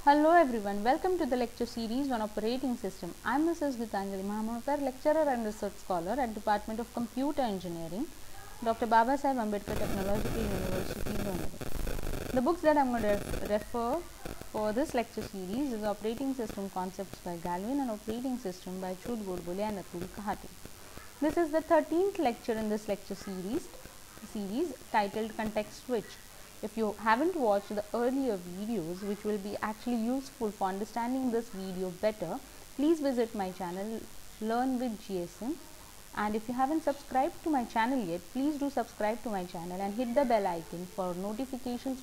Hello everyone, welcome to the lecture series on operating system. I am Mrs. Gitanjali Mahamonkar, lecturer and research scholar at Department of Computer Engineering, Dr. Babasaheb Ambedkar Technological University, Bangalore. The books that I am going to refer for this lecture series is Operating System Concepts by Galvin and Operating System by Chud Godbole and Atul Kahati. This is the 13th lecture in this lecture series titled Context Switch. If you haven't watched the earlier videos, which will be actually useful for understanding this video better, please visit my channel Learn with GSM. And if you haven't subscribed to my channel yet, please do subscribe to my channel and hit the bell icon for notifications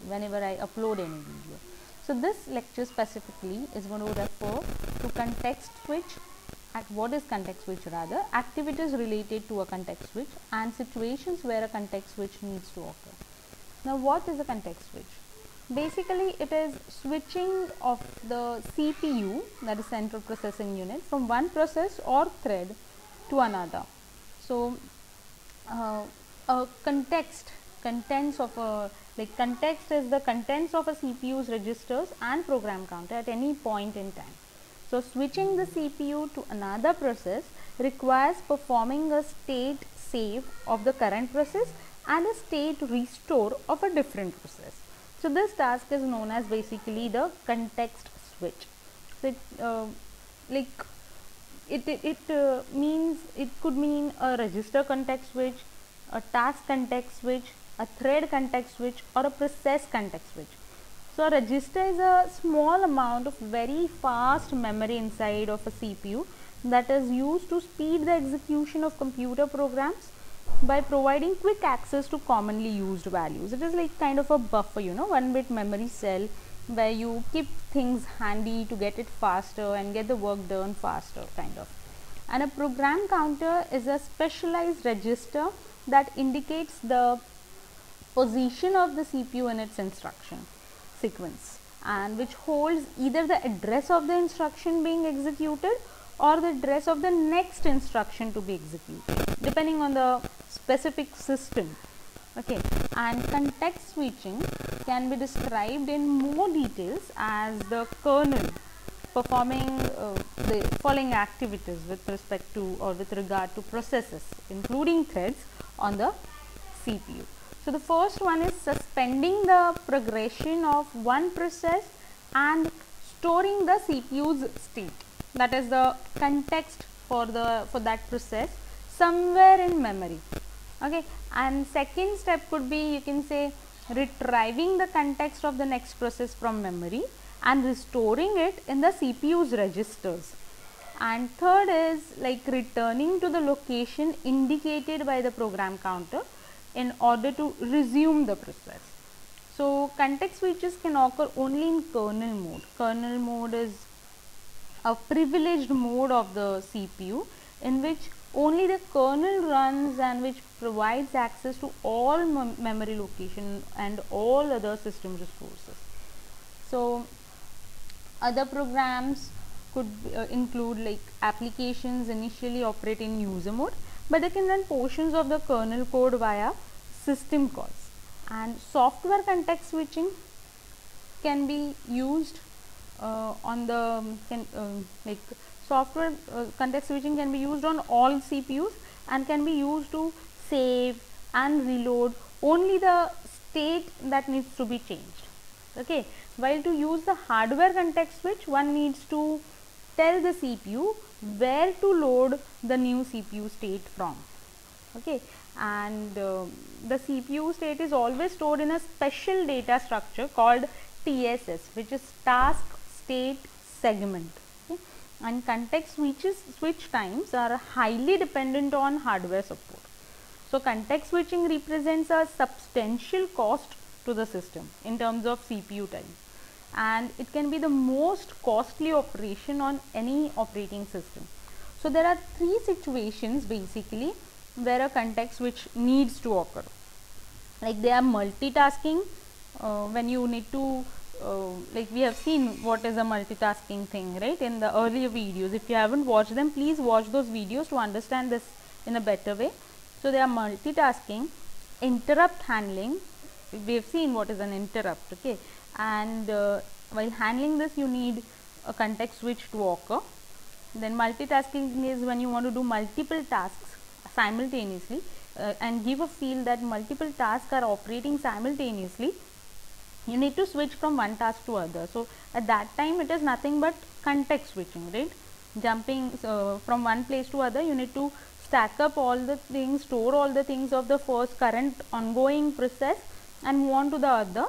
whenever I upload any video. So this lecture specifically is going to refer to context switch. What is context switch rather, activities related to a context switch and situations where a context switch needs to occur. Now what is a context switch? Basically it is switching of the CPU, that is central processing unit, from one process or thread to another. So a context is the contents of a CPU's registers and program counter at any point in time. So switching the CPU to another process requires performing a state save of the current process and a state restore of a different process. So this task is known as basically the context switch. So it could mean a register context switch, a task context switch, a thread context switch, or a process context switch. So a register is a small amount of very fast memory inside of a CPU that is used to speed the execution of computer programs by providing quick access to commonly used values. It is like kind of a buffer, 1-bit memory cell where you keep things handy to get it faster and get the work done faster kind of. And a program counter is a specialized register that indicates the position of the CPU in its instruction sequence and which holds either the address of the instruction being executed or the address of the next instruction to be executed depending on the specific system. Okay, and context switching can be described in more details as the kernel performing the following activities with respect to or with regard to processes including threads on the CPU. So the first one is suspending the progression of one process and storing the CPU's state, that is the context for that process somewhere in memory. Okay, and second step could be, you can say, retrieving the context of the next process from memory and restoring it in the CPU's registers. And third is like returning to the location indicated by the program counter in order to resume the process. So context switches can occur only in kernel mode. Kernel mode is a privileged mode of the CPU in which only the kernel runs and which provides access to all memory location and all other system resources. So other programs could include like applications initially operate in user mode, but they can run portions of the kernel code via system calls. And software context switching can be used software context switching can be used on all CPUs and can be used to save and reload only the state that needs to be changed. Okay, while to use the hardware context switch, one needs to tell the CPU where to load the new CPU state from. Okay, and the CPU state is always stored in a special data structure called TSS, which is task state segment. Okay? And context switch times are highly dependent on hardware support. So context switching represents a substantial cost to the system in terms of CPU time, and it can be the most costly operation on any operating system. So there are three situations basically where a context switch needs to occur. Like they are multitasking, when you need to like we have seen what is a multitasking thing, right, in the earlier videos. If you haven't watched them, please watch those videos to understand this in a better way. So they are multitasking, interrupt handling, we have seen what is an interrupt, okay, and While handling this, you need a context switch to occur. Then multitasking is when you want to do multiple tasks simultaneously and give a feel that multiple tasks are operating simultaneously. You need to switch from one task to other. So at that time it is nothing but context switching, right? Jumping from one place to other, you need to stack up all the things, store all the things of the first current ongoing process and move on to the other.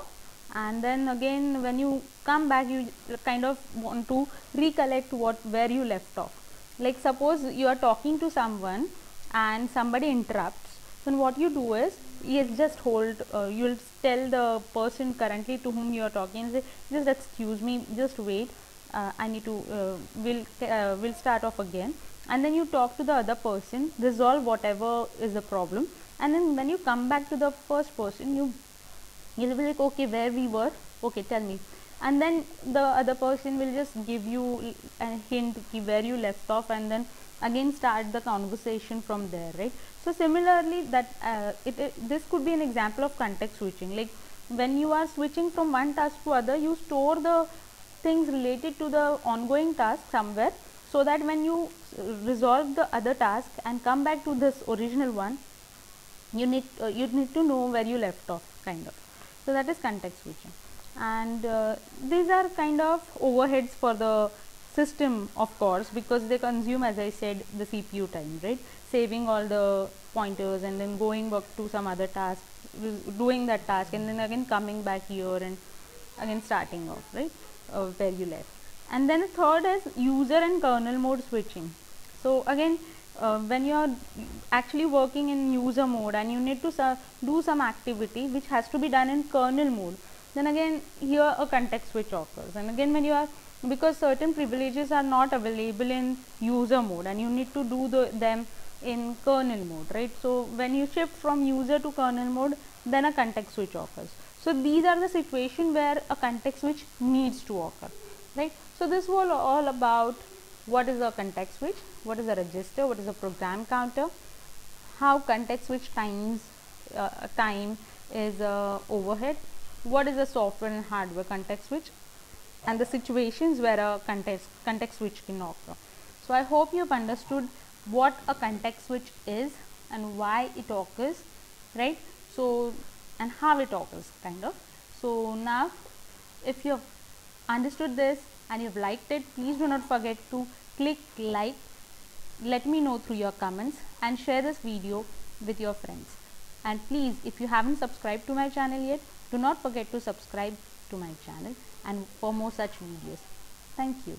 And then again when you come back, you kind of want to recollect where you left off. Like suppose you are talking to someone and somebody interrupts, then what you do is yes, just hold, you will tell the person currently to whom you are talking, say just excuse me, just wait, I need to we'll start off again, and then you talk to the other person, resolve whatever is the problem, and then when you come back to the first person, you'll be like, okay, where we were, okay, tell me, and then the other person will just give you a hint where you left off, and then again start the conversation from there, right? So similarly, that this could be an example of context switching. Like when you are switching from one task to other, you store the things related to the ongoing task somewhere, so that when you resolve the other task and come back to this original one, you need to know where you left off, kind of. So that is context switching. And these are kind of overheads for the system, of course, because they consume, as I said, the CPU time, right? Saving all the pointers and then going back to some other task, doing that task, and then again coming back here and again starting off, right, where you left. And then the third is user and kernel mode switching. So again, when you are actually working in user mode and you need to do some activity which has to be done in kernel mode, then again here a context switch occurs. And again when you are, because certain privileges are not available in user mode and you need to do them in kernel mode, right? So when you shift from user to kernel mode, then a context switch occurs. So these are the situation where a context switch needs to occur, right? So this was all about what is a context switch, what is a register, what is a program counter, how context switch time is overhead, what is a software and hardware context switch, and the situations where a context switch can occur. So I hope you have understood what a context switch is and why it occurs, right? So and how it occurs, kind of. So now if you have understood this and you've liked it, please do not forget to click like, let me know through your comments, and share this video with your friends. And please, if you haven't subscribed to my channel yet, do not forget to subscribe to my channel and for more such videos. Thank you.